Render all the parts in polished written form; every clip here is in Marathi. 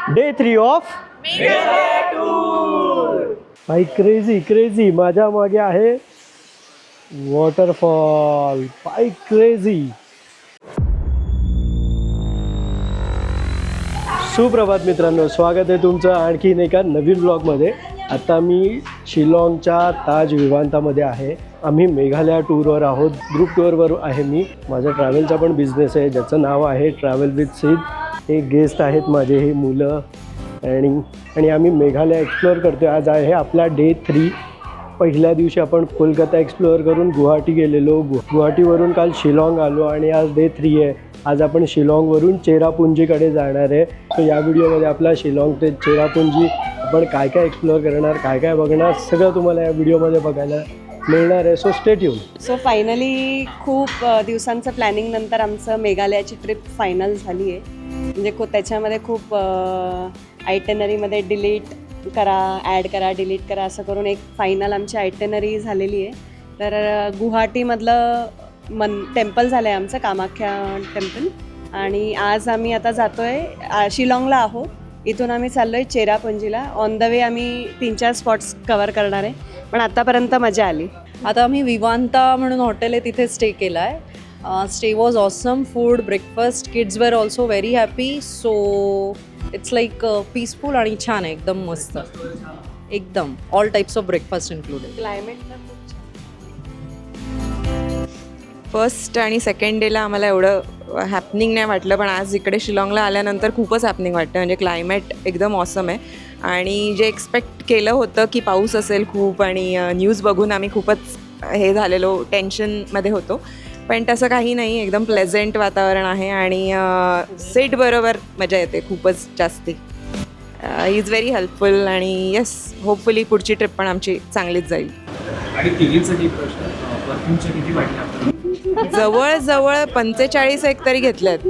डे 3 ऑफ भाई क्रेझी क्रेझी. माझ्या मागे आहे वॉटरफॉल. भाई क्रेझी. सुप्रभात मित्रांनो, स्वागत आहे तुमचं आणखीन एका नवीन ब्लॉगमध्ये. आता मी शिलाँगच्या ताज विमानतळामध्ये आहे. आम्ही मेघालय टूरवर आहोत. ग्रुप टूरवर आहे मी. माझा ट्रॅव्हलचा पण बिझनेस आहे ज्याचं नाव आहे ट्रॅव्हल विथ सिद्ध. हे गेस्ट आहेत माझे, हे मुलं आणि आम्ही मेघालय एक्सप्लोअर करतो. आज आहे आपला डे 3. पहिल्या दिवशी आपण कोलकाता एक्सप्लोअर करून गुवाहाटी गेलेलो. गुवाहाटीवरून काल शिलाँग आलो आणि आज डे 3 आहे. आज आपण शिलाँगवरून चेरापुंजीकडे जाणार आहे. सो या व्हिडिओमध्ये आपला शिलाँग ते चेरापुंजी आपण काय काय एक्सप्लोअर करणार, काय काय बघणार, सगळं तुम्हाला या व्हिडिओमध्ये बघायला मिळणार आहे. So stay tune. So finally खूप दिवसांचं प्लॅनिंग नंतर आमचं मेघालयाची ट्रिप फायनल झाली आहे. म्हणजे त्याच्यामध्ये खूप आयटेनरीमध्ये डिलीट करा, ॲड करा, डिलीट करा असं करून एक फायनल आमची आयटेनरी झालेली आहे. तर गुवाहाटीमधलं टेम्पल झालं आहे आमचं, कामाख्या टेम्पल. आणि आज आम्ही आता जातो आहे शिलाँगला आहोत. इथून आम्ही चाललो आहे चेरापुंजीला. ऑन द वे आम्ही 3-4 स्पॉट्स कवर करणार आहे, पण आतापर्यंत मजा आली. आता आम्ही विवांता म्हणून हॉटेल आहे तिथे स्टे केला आहे. Stay was awesome. Food, breakfast, kids were also very happy. So it's like peaceful आणि छान आहे, एकदम मस्त, एकदम all types of breakfast included. Climate first आणि सेकंड डेला आम्हाला एवढं हॅपनिंग नाही वाटलं, पण आज इकडे शिलाँगला आल्यानंतर खूपच हॅपनिंग वाटतं. म्हणजे क्लायमेट एकदम ऑसम आहे. आणि जे एक्सपेक्ट केलं होतं की पाऊस असेल खूप, आणि न्यूज बघून आम्ही खूपच हे झालेलो, टेन्शनमध्ये होतो, पण तसं काही नाही. एकदम प्लेझेंट वातावरण आहे आणि सीट बरोबर मजा येते खूपच जास्ती. ही इज व्हेरी हेल्पफुल आणि येस, होपफुली पुढची ट्रिप पण आमची चांगलीच जाईल. आणि तिघींसाठी प्रश्न, परफ्यूमच्या किती वाटल्या आपल्याला? जवळजवळ 45 एक तरी घेतल्यात.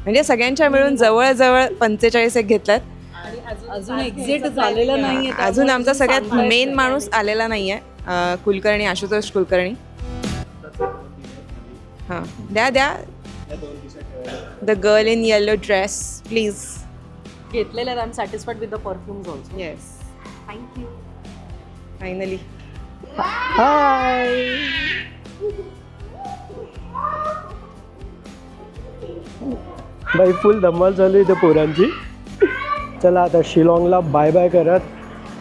म्हणजे सगळ्यांच्या मिळून जवळजवळ 45 एक घेतल्यात. अजून एक्झिट झालेलं नाही आहे. अजून आमचा सगळ्यात मेन माणूस आलेला नाही आहे, कुलकर्णी, आशुतोष कुलकर्णी. हां, द्या the girl in yellow dress please. घेतलेलं आहे. I am satisfied with the perfumes also. Yes, thank you. Finally. Hi. Bye full धमाल चालू आहे इथे पोरांची. चला आता शिलाँगला बाय बाय करत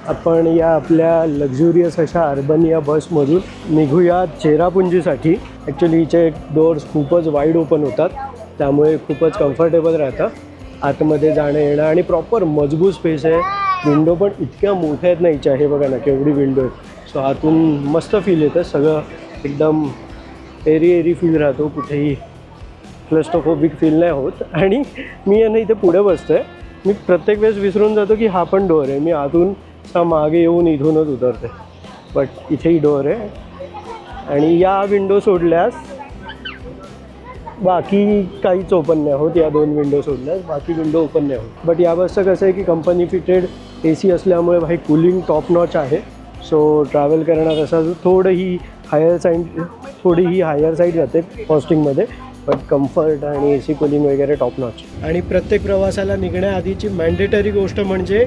आपण या आपल्या लक्झुरियस अशा अर्बनिया बसमधून निघूया चेरापुंजीसाठी. ॲक्च्युली हिचे डोअर्स खूपच वाईड ओपन होतात, त्यामुळे खूपच कम्फर्टेबल राहतं आतमध्ये जाणं येणं. आणि प्रॉपर मजबूत स्पेस आहे. विंडो पण इतक्या मोठ्या आहेत ना हिच्या. हे बघा ना केवढी विंडो आहे. सो आतून मस्त फील येतं. सगळं एकदम एरी फील राहतो. कुठेही क्लस्ट्रोफोबिक फील नाही होत. आणि मी यांना इथे पुढे बसतो आहे. मी प्रत्येक वेळेस विसरून जातो की हा पण डोअर आहे. मी आतून मागे येऊन इथूनच उतरते, बट इथेही डोअर आहे. आणि या विंडो सोडल्यास बाकी काहीच ओपन नाही होत. या 2 विंडो सोडल्यास बाकी विंडो ओपन नाही होत. बट या बसचं कसं आहे की कंपनी फिटेड AC असल्यामुळे भाई कूलिंग टॉप नॉच आहे. सो ट्रॅव्हल करणार असा थोडीही हायर साईड जाते कॉस्टिंगमध्ये, बट कम्फर्ट आणि AC कूलिंग वगैरे टॉप नॉच. आणि प्रत्येक प्रवासाला निघण्याआधीची मॅन्डेटरी गोष्ट म्हणजे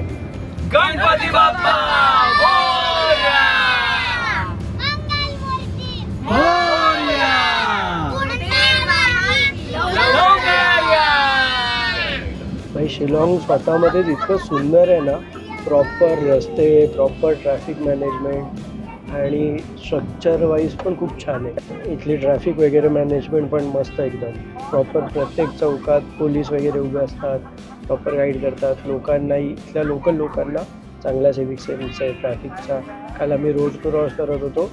गणपती बाप्पा मोरया! भाई शिलाँग स्वतःमध्येच इतकं सुंदर आहे ना. प्रॉपर रस्ते, प्रॉपर ट्रॅफिक मॅनेजमेंट आणि स्ट्रक्चर वाईज पण खूप छान आहे. इथली ट्रॅफिक वगैरे मॅनेजमेंट पण मस्त एकदम. प्रॉपर प्रत्येक चौकात पोलीस वगैरे उभे असतात, प्रॉपर गाईड करतात लोकांनाही. इथल्या लोकल लोकांना चांगला सिविक सेन्स आहे ट्रॅफिकचा. काल आम्ही रोड क्रॉस करत होतो,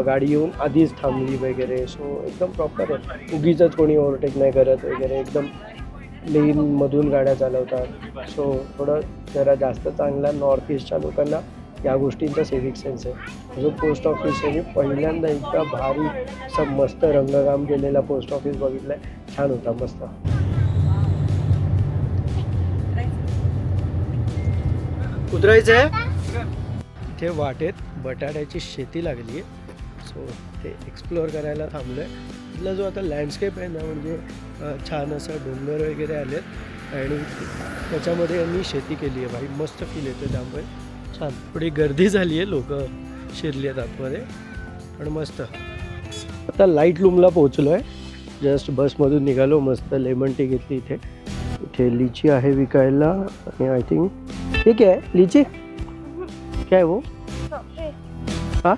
गाडी येऊन आधीच थांबली वगैरे. सो एकदम प्रॉपर आहे. उगीचंच कोणी ओव्हरटेक नाही करत वगैरे. एकदम लेनमधून गाड्या चालवतात. सो थोडं जरा जास्त चांगला नॉर्थ ईस्टच्या लोकांना या गोष्टींचा सिविक सेन्स आहे. जो पोस्ट ऑफिस आहे, मी पहिल्यांदा इतका भारी असं मस्त रंगकाम केलेला पोस्ट ऑफिस बघितलं आहे. छान होता, मस्त. उतरायचं आहे. इथे वाटेत बटाट्याची शेती लागली आहे. सो ते एक्सप्लोअर करायला थांबलो आहे. इथला जो आता लँडस्केप आहे ना, म्हणजे छान असं डोंगर वगैरे आले आहेत आणि त्याच्यामध्ये यांनी शेती केली आहे भाई, मस्त फील येतो त्यामुळे छान. थोडी गर्दी झाली आहे, लोक शिरली आहेत आतमध्ये, पण मस्त. आता लाईट लूमला पोहोचलो आहे, जस्ट बसमधून निघालो, मस्त लेमन टी घेतली इथे. इथे लिची आहे विकायला आणि आय थिंक हे काय आहे लिची काय वो हा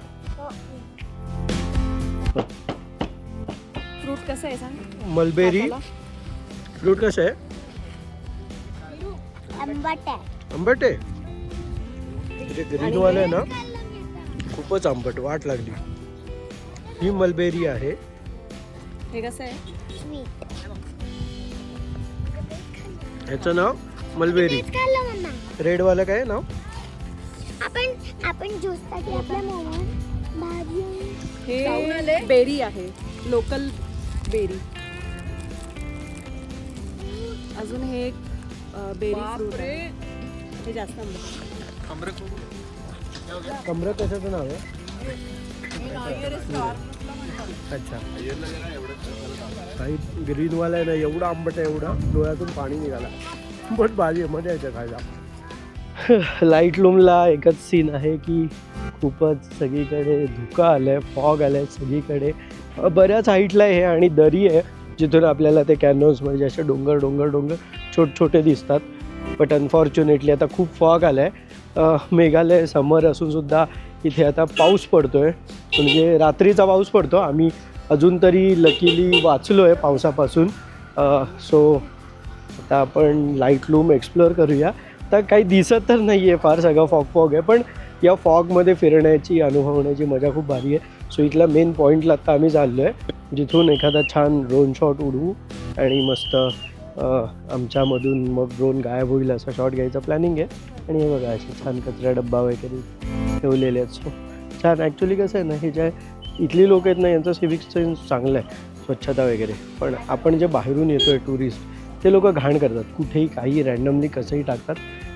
फ्रूट कसं आहे सांग. मलबेरी फ्रूट कसं आहे आंबट आहे. आंबट आहे. म्हणजे ग्रीनवालं आहे ना खूपच आंबट, वाट लागली. ही मलबेरी आहे. हे कसं आहे. स्वीट. ह्याचं नाव मलबेरी. खाल्लं मम्मा. रेडवालं काय नाव. आपण ज्यूस साठी आपल्या मोमोज भाजी. हे बेरी आहे, लोकल बेरी. अजून हे एक बेरी फ्रूट आहे, हे जास्त आंबट. कमरं कशाचं नाव आहे. अच्छा काही ग्रीनवाला आहे ना, एवढा आंबट आहे, एवढा डोळ्यातून पाणी निघाला, बट भाजी मजा यायचं खायला. लाईट लूमला एकच सीन आहे की खूपच सगळीकडे धुका आलं आहे, फॉग आलं आहे सगळीकडे. बऱ्याच हाईटला आहे आणि दरी आहे जिथून आपल्याला ते कॅनॉन्स म्हणजे असे डोंगर डोंगर डोंगर छोटे छोटे दिसतात. बट अनफॉर्च्युनेटली आता खूप फॉग आला आहे. मेघालय समर असूनसुद्धा इथे आता पाऊस पडतो आहे, म्हणजे रात्रीचा पाऊस पडतो. आम्ही अजून तरी लकीली वाचलो आहे पावसापासून. सो आता आपण लाईट लूम एक्सप्लोअर करूया. तर काही दिसत तर नाही आहे फार, सगळं फॉग आहे, पण या फॉगमध्ये फिरण्याची अनुभवण्याची मजा खूप भारी आहे. सो इथल्या मेन पॉईंटला आता आम्ही चाललो आहे, जिथून एखादा छान ड्रोन शॉट उडवू आणि मस्त आमच्यामधून मग ड्रोन गायब होईल असा शॉट घ्यायचा प्लॅनिंग आहे. आणि हे बघा असे छान कचरा डब्बा वगैरे ठेवलेले आहेत. सो छान. ॲक्च्युली कसं आहे ना, हे जे इथली लोक आहेत ना, यांचं सिविक सेन्स चांगलं आहे, स्वच्छता वगैरे. पण आपण जे बाहेरून येतो आहे टुरिस्ट, ते लोक घाण करतात, कुठेही काही रॅन्डमली कसंही टाकतात,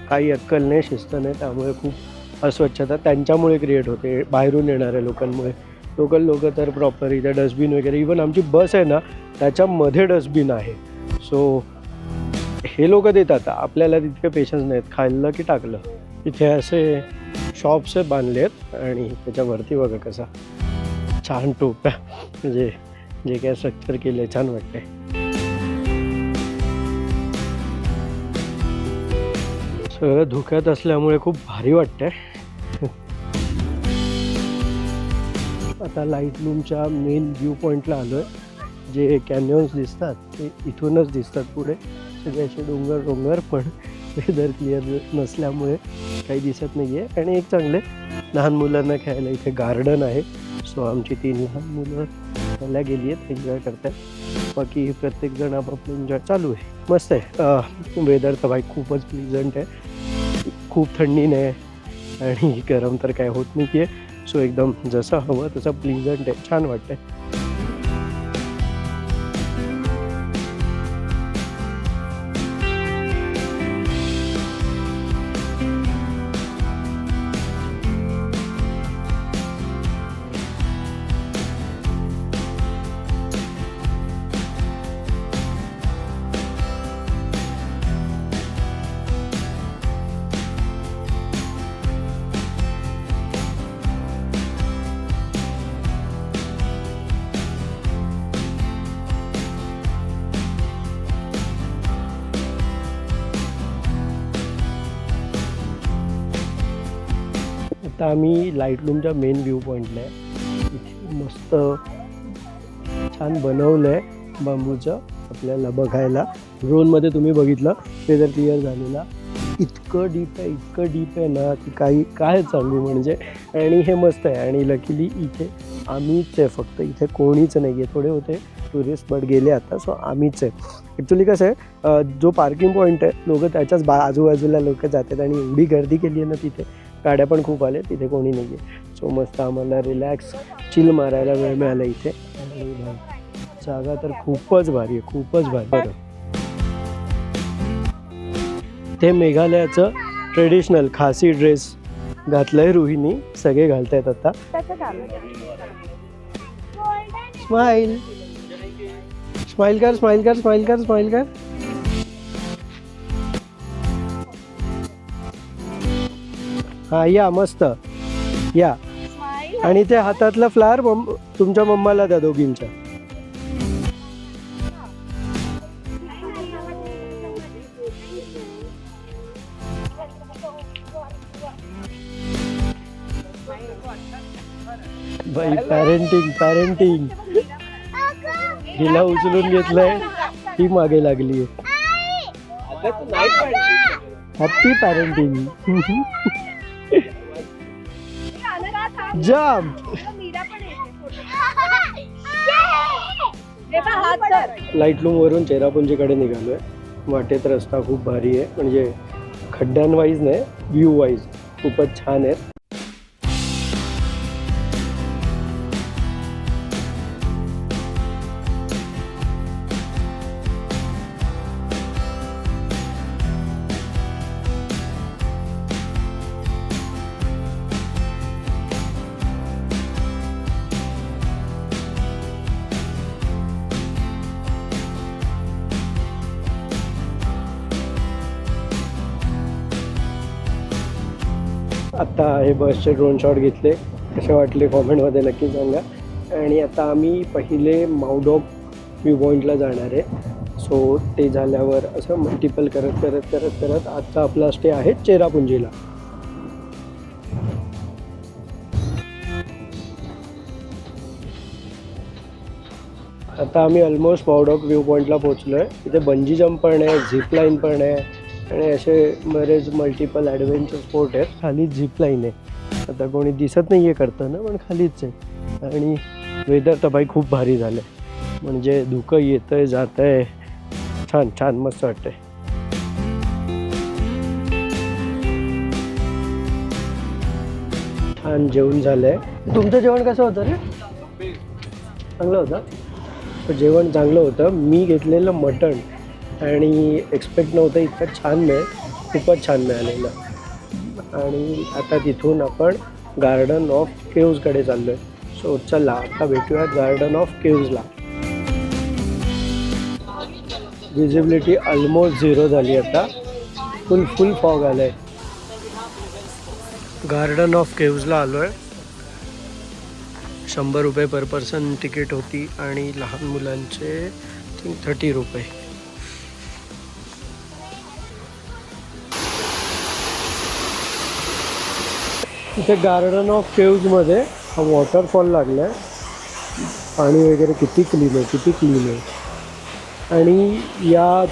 काही अक्कल नाही, शिस्त नाही. त्यामुळे खूप अस्वच्छता त्यांच्यामुळे क्रिएट होते, बाहेरून येणाऱ्या लोकांमुळे. लोकल लोक तर प्रॉपर इथे डस्टबिन वगैरे, इवन आमची बस आहे ना त्याच्यामध्ये डस्टबिन आहे. सो हे लोक देतात, आपल्याला तितके पेशन्स नाहीत, खाल्लं की टाकलं. इथे असे शॉप्स बांधले आहेत आणि त्याच्यावरती बघा कसा छान टोप्या, म्हणजे जे काय स्ट्रक्चर केलं छान वाटतंय. सगळं धुक्यात असल्यामुळे खूप भारी वाटतंय. आता लाईट लूमच्या मेन व्ह्यू पॉईंटला आलो आहे. जे कॅन्यॉन्स दिसतात ते इथूनच दिसतात पुढे, सगळे असे डोंगर डोंगर, पण वेदर क्लिअर नसल्यामुळे काही दिसत नाही आहे. आणि एक चांगले लहान मुलांना खेळायला इथे गार्डन आहे. सो आमची 3 लहान मुलं खेळायला गेली आहेत, एन्जॉय करत आहेत. बाकी प्रत्येकजण आपापलं एन्जॉय चालू आहे. मस्त आहे. वेदर तर भाई खूपच प्लीजंट आहे, खूप थंडी नाही आणि गरम तर काय होत नाही आहे. सो एकदम जसं हवं तसं प्लीजंट आहे, छान वाटतंय. आता आम्ही लाईट लूमच्या मेन व्ह्यू पॉईंटला आहे. इथे मस्त छान बनवलं आहे बांबूचं आपल्याला बघायला. ड्रोनमध्ये तुम्ही बघितलं वेदर क्लिअर झालेला. इतकं डीप आहे ना की काय सांगू म्हणजे. आणि हे मस्त आहे. आणि लकीली इथे आम्हीच आहे, फक्त इथे कोणीच नाही आहे. थोडे होते टुरिस्ट बट गेले आता. सो आम्हीच आहे. ॲक्च्युली कसं आहे, जो पार्किंग पॉईंट आहे लोक त्याच्याच आजूबाजूला लोक जातात आणि एवढी गर्दी केली आहे ना तिथे, गाड्या पण खूप आल्या, तिथे कोणी नाही आहे. सो मस्त आम्हाला रिलॅक्स चिल मारायला वेळ मिळाला इथे. आणि जागा तर खूपच भारी आहे, खूपच भारी. बरं, ते मेघालयाचं ट्रेडिशनल खासी ड्रेस घातलं आहे रुहीनी, सगळे घालत आहेत आता. स्माईल स्माईल कर स्माईल कर स्माईल कर स्माईल कर. हां या मस्त या. आणि ते हातातलं फ्लावर तुमच्या मम्माला द्या दोघींच्या. बाई पॅरेंटिंग हिला उचलून घेतलंय, ती मागे लागली. Happy parenting. जम्प. लाईटलूम वरून चेरापुंजीकडे निघालोय. वाटेत रस्ता खूप भारी आहे, म्हणजे खड्ड्यांवाईज नाही, व्ह्यू वाईज खूपच छान आहे. आत्ता हे बसचे ड्रोन शॉट घेतले, कसे वाटले कॉमेंटमध्ये नक्की सांगा. आणि आता आम्ही पहिले माउडॉक व्ह्यू पॉईंटला जाणार आहे. सो ते झाल्यावर असं मल्टिपल करत आजचा आपला स्टे आहे चेरापुंजीला. आता आम्ही ऑलमोस्ट माउडॉक व्ह्यू पॉईंटला पोहोचलो आहे. इथे बंजी जम्प पण आहे, झिप लाईन पण आहे आणि असे बरेच मल्टिपल ॲडव्हेंचर स्पोर्ट आहेत. खाली झिप लाईन आहे, आता कोणी दिसत नाही आहे करताना, पण खालीच आहे. आणि वेदर तर बाई खूप भारी झालं आहे, म्हणजे धुकं येतं आहे जातं आहे. छान छान मस्त वाटतंय. छान जेवण झालं आहे. तुमचं जेवण कसं होतं रे? चांगलं होतं. जेवण चांगलं होतं. मी घेतलेलं मटण आणि एक्सपेक्ट नव्हतं इतकं छान मिळेल, खूपच छान मिळालेलं. आणि आता तिथून आपण गार्डन ऑफ केव्जकडे चाललो आहे. सो चला आता भेटूयात गार्डन ऑफ केव्जला. विजिबिलिटी ऑलमोस्ट 0 झाली, आता फुल फॉग आलं आहे. गार्डन ऑफ केव्जला आलो आहे. 100 रुपये पर पर्सन तिकीट होती आणि लहान मुलांचे 30 रुपये. इथे गार्डन ऑफ केव्जमध्ये हा वॉटरफॉल लागला आहे. पाणी वगैरे किती क्लीन आहे. आणि या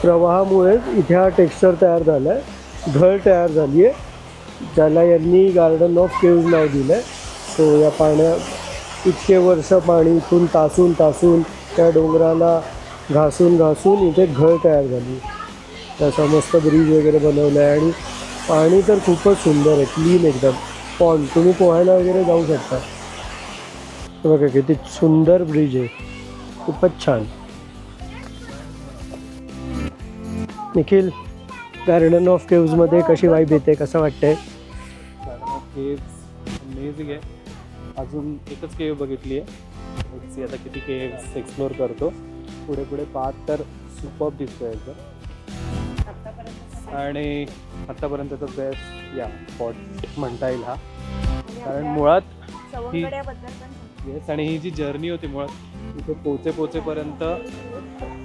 प्रवाहामुळेच इथे हा टेक्स्चर तयार झाला आहे, घळ तयार झाली आहे, ज्याला यांनी गार्डन ऑफ केव्ज नाव दिलं आहे. सो या पाण्यात इतके वर्ष पाणी इथून तासून त्या डोंगराला घासून इथे घळ तयार झाली. त्याचा मस्त ब्रिज वगैरे बनवलं आहे आणि पाणी तर खूपच सुंदर आहे, क्लीन एकदम. पॉन्ड तुम्ही पोहायला वगैरे जाऊ शकता. बघा किती सुंदर ब्रिज आहे, खूपच छान. निखिल, गार्डन ऑफ केव्जमध्ये कशी वाईब येते, कसं वाटतंय? गार्डन ऑफ केव्स अमेझिंग आहे. अजून एकच केव बघितली आहे, आता किती केव्स एक्सप्लोअर करतो. पुढे पाहत तर सुपर्ब दिसतोय एकदम. आणि आत्तापर्यंतचा बेस्ट स्पॉट म्हणता येईल हा. कारण मुळात ही येस, आणि ही जी जर्नी होती मुळात इथे पोचेपर्यंत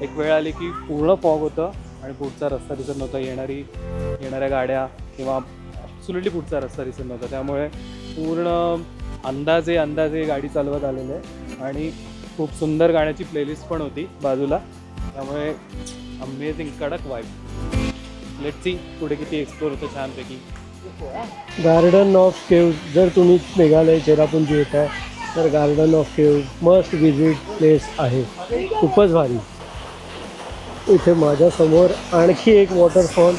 एक वेळ आली की पूर्ण फॉग होतं आणि पुढचा रस्ता दिसत नव्हता. येणाऱ्या गाड्या किंवा ॲब्सोल्युटली पुढचा रस्ता दिसत नव्हता. त्यामुळे पूर्ण अंदाजे गाडी चालवत आलेलं आहे. आणि खूप सुंदर गाण्याची प्लेलिस्ट पण होती बाजूला. त्यामुळे अमेझिंग कडक वाईब. लेट्स सी पुढे किती एक्सप्लोर होतं छानपैकी. गार्डन ऑफ केव्ज, जर तुम्ही मेघालय चेरापुंजी येत आहे तर garden of caves must visit place आहे, खूपच भारी. इथे माझ्यासमोर आणखी एक वॉटरफॉल,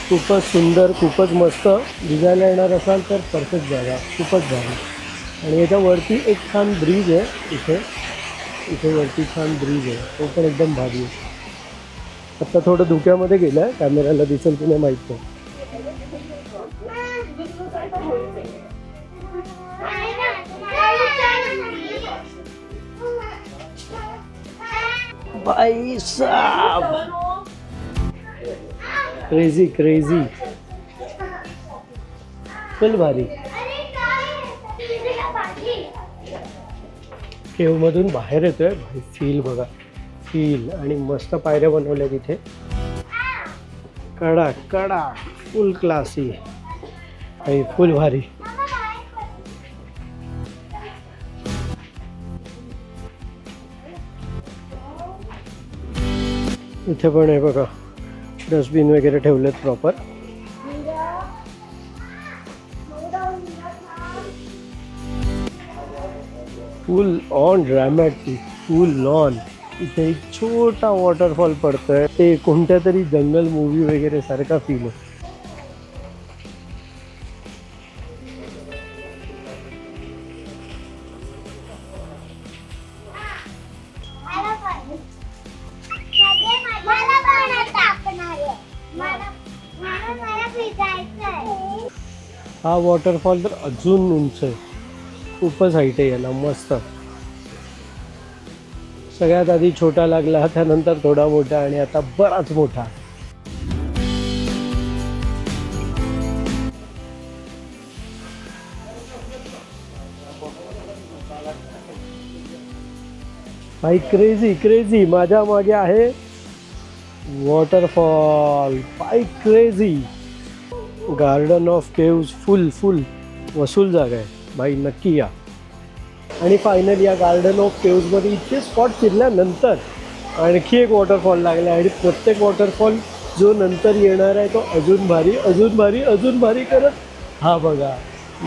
खूपच सुंदर, खूपच मस्त. भिजायला येणार असाल तर परफेक्ट जागा, खूपच भारी. आणि याच्यावरती एक छान ब्रिज आहे. इथे वरती छान ब्रिज आहे, तो पण एकदम भारी आहे. आत्ता थोडं धुक्यामध्ये गेलं आहे, कॅमेऱ्याला दिसेल की नाही माहीत नाही. भाई साहब, क्रेझी. फुल भारी. केव मधून बाहेर येतोय भाई, फील बघा, फील. आणि मस्त पायऱ्या बनवल्या तिथे, कडा कडा, फुल क्लासी भाई, फुल भारी. इथे पण आहे बघा, डस्टबिन वगैरे ठेवलेत proper. Full on dramatic, full on. इथे एक छोटा वॉटरफॉल पडतोय, ते कोणत्या तरी जंगल मूवी वगैरे सारखा फील आहे. हा वॉटरफॉल तर अजून उंच आहे, खूपच हाईट आहे याला. मस्त. सगळ्यात आधी छोटा लागला, त्यानंतर थोडा मोठा आणि आता बराच मोठा. भाई क्रेझी क्रेझी, माझ्या मागे आहे वॉटरफॉल. भाई क्रेझी. गार्डन ऑफ केव्ज फुल फुल वसूल जागा आहे भाई, नक्की या. आणि फायनली या गार्डन ऑफ केव्जमध्ये इतके स्पॉट फिरल्यानंतर आणखी एक वॉटरफॉल लागला. आणि प्रत्येक वॉटरफॉल जो नंतर येणार आहे तो अजून भारी, अजून भारी, अजून भारी करत. हा बघा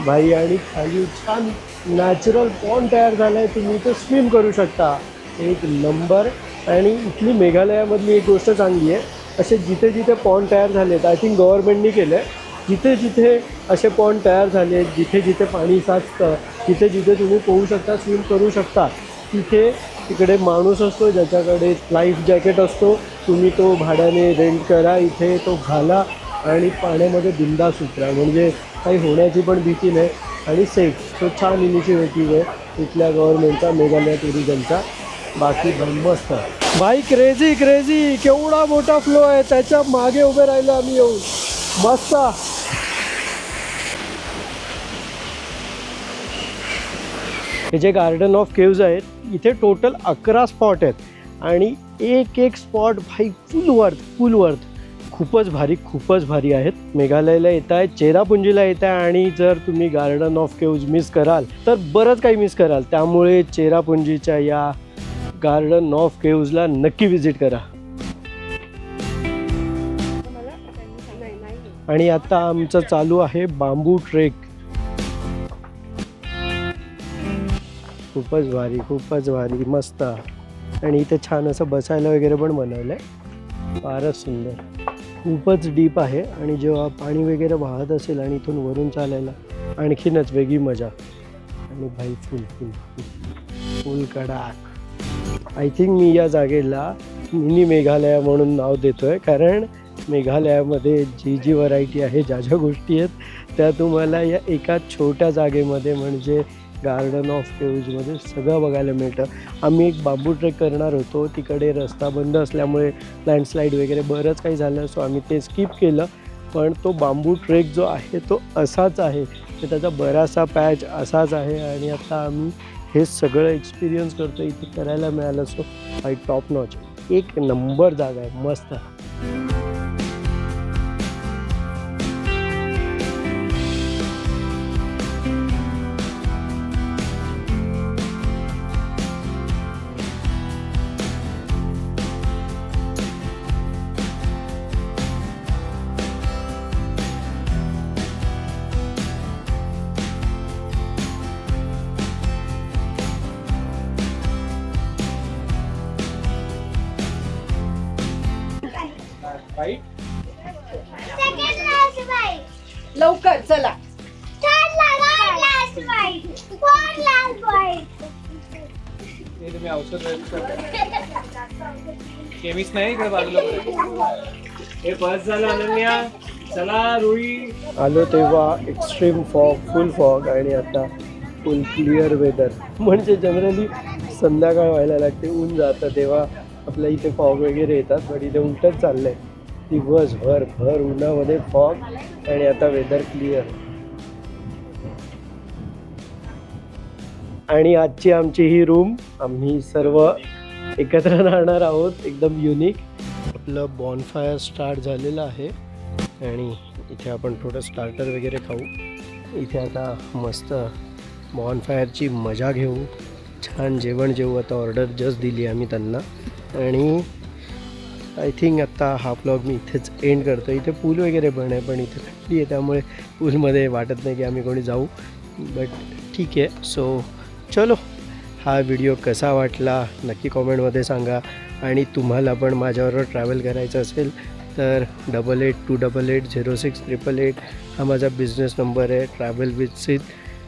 भाई, आणि खाली छान नॅचरल पॉन्ड तयार झाला आहे, तुम्ही इथे स्विम करू शकता. एक नंबर. आणि इथली मेघालयामधली एक गोष्ट चांगली आहे, असे जिथे जिथे पॉन्ड तयार झाले आहेत, आय थिंक गव्हर्नमेंटनी केलं आहे, जिथे जिथे असे पॉन्ड तयार झाले आहेत, जिथे जिथे पाणी साचतं, जिथे जिथे तुम्ही पोहू शकता, स्विम करू शकता, तिकडे माणूस असतो ज्याच्याकडे लाईफ जॅकेट असतो. तुम्ही तो भाड्याने रेंट करा, इथे तो घाला आणि पाण्यामध्ये बिंदास उतरा. म्हणजे काही होण्याची पण भीती नाही आणि सेफ. तो छान इनिशिएटिव्ह आहे इथल्या गव्हर्नमेंटचा, मेघालय टुरिझमचा. बाकी मस्त भाई, क्रेझी क्रेझी. केवढा मोठा फ्लो आहे, त्याच्या मागे उभे राहिलो आम्ही येऊन. मस्त. हे जे गार्डन ऑफ केव्ज आहेत, इथे टोटल 11 स्पॉट आहेत आणि एक एक स्पॉट भाई फुल वर्थ. खूपच भारी आहेत. मेघालयला येत आहे, चेरापुंजीला येत आहे, आणि जर तुम्ही गार्डन ऑफ केव्ज मिस कराल तर बरंच काही मिस कराल. त्यामुळे चेरापुंजीच्या या गार्डन ऑफ केव्जला नक्की विजिट करा. आणि आता आमचं चालू आहे बांबू ट्रेक. खूपच भारी मस्त. आणि इथे छान असं बसायला वगैरे पण बनवलं आहे, फारच सुंदर. खूपच डीप आहे आणि जेव्हा पाणी वगैरे वाहत असेल आणि इथून वरून चालायला आणखीनच वेगळी मजा. आणि भाई फुल कडाक. आय थिंक मी या जागेला मिनी मेघालया म्हणून नाव देतोय, कारण मेघालयामध्ये जी व्हरायटी आहे, ज्या गोष्टी आहेत, त्या तुम्हाला या एका छोट्या जागेमध्ये म्हणजे गार्डन ऑफ केव्जमध्ये सगळं बघायला मिळतं. आम्ही एक बांबू ट्रेक करणार होतो, तिकडे रस्ता बंद असल्यामुळे लँडस्लाईड वगैरे बरंच काही झालं, सो आम्ही ते स्किप केलं. पण तो बांबू ट्रेक जो आहे तो असाच आहे, तर त्याचा बराचसा पॅच असाच आहे. आणि आता आम्ही हे सगळं एक्सपिरियन्स करतो, इथे करायला मिळालं. सो बाय टॉप नॉच, एक नंबर जागा आहे, मस्त. लवकर चला. तुम्ही औषध केमिस्ट नाही इकडे बाजूला. हे बस झालं अनन्या. चला रुई. आलो तेव्हा एक्स्ट्रीम फॉग, फुल फॉग, आणि आता फुल क्लिअर वेदर. म्हणजे जनरली संध्याकाळ व्हायला लागते, ऊन जातं, तेव्हा आपल्या इथे फॉग वगैरे येतात. पण इथे उलटच चाललं आहे, दिवसभर भर उन्हामध्ये फॉग आणि आता वेदर क्लिअर. आणि आजची आमची ही रूम, आम्ही सर्व एकत्र राहणार आहोत, एकदम युनिक. आपलं बॉनफायर स्टार्ट झालेलं आहे आणि इथे आपण थोडं स्टार्टर वगैरे खाऊ. इथे आता मस्त बॉनफायरची मजा घेऊ, छान जेवण जेवू. आता ऑर्डर जस्ट दिली आम्ही त्यांना आणि आय थिंक आत्ता हा ब्लॉग मी इथेच एंड करतो. इथे पूल वगैरे पण आहे, पण इथे थंडी आहे त्यामुळे पूलमध्ये वाटत नाही की आम्ही कोणी जाऊ, बट ठीक आहे. सो चलो, हा व्हिडिओ कसा वाटला नक्की कॉमेंटमध्ये सांगा. आणि तुम्हाला पण माझ्याबरोबर ट्रॅव्हल करायचं असेल तर 8828806888 हा माझा बिझनेस नंबर आहे, ट्रॅव्हल विथ सिद्ध.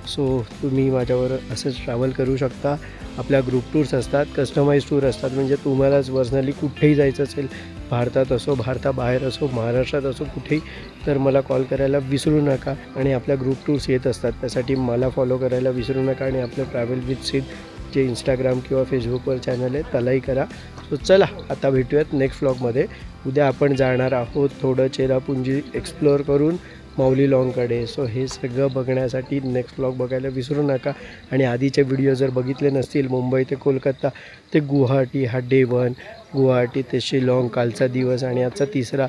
सो तुम्ही माझ्याबरोबर असंच ट्रॅव्हल करू शकता. आपल्या ग्रुप टूर्स असतात, कस्टमाइज टूर असतात, म्हणजे तुम्हालाच पर्सनली कुठेही जायचं असेल, भारतात असो, भारताबाहेर असो, महाराष्ट्रात असो, कुठेही, तर मला कॉल करायला विसरू नका. आणि आपल्या ग्रुप टूर्स येत असतात, त्यासाठी मला फॉलो करायला विसरू नका. आणि आपलं ट्रॅव्हल विथ सिद्ध जे इंस्टाग्राम किंवा फेसबुकवर चॅनल आहे त्यालाही करा. सो चला, आता भेटूयात नेक्स्ट व्लॉगमध्ये. उद्या आपण जाणार आहोत थोडं चेरापुंजी एक्सप्लोअर करून माऊली लॉंगकडे. सो हे सगळं बघण्यासाठी नेक्स्ट व्लॉग बघायला विसरू नका. आणि आधीचे व्हिडिओ जर बघितले नसतील, मुंबई ते कोलकाता ते गुवाहाटी हा डे 1, गुवाहाटी ते शिलाँग कालचा दिवस आणि आजचा तिसरा,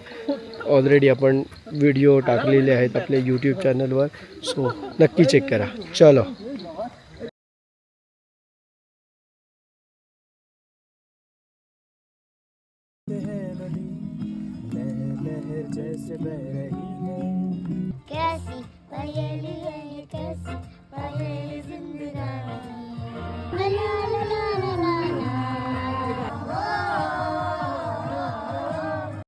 ऑलरेडी आपण व्हिडिओ टाकलेले आहेत आपल्या यूट्यूब चॅनलवर. सो नक्की चेक करा. चलो. कैसी पहेली है ये, कैसी पहेली जिंदगानी.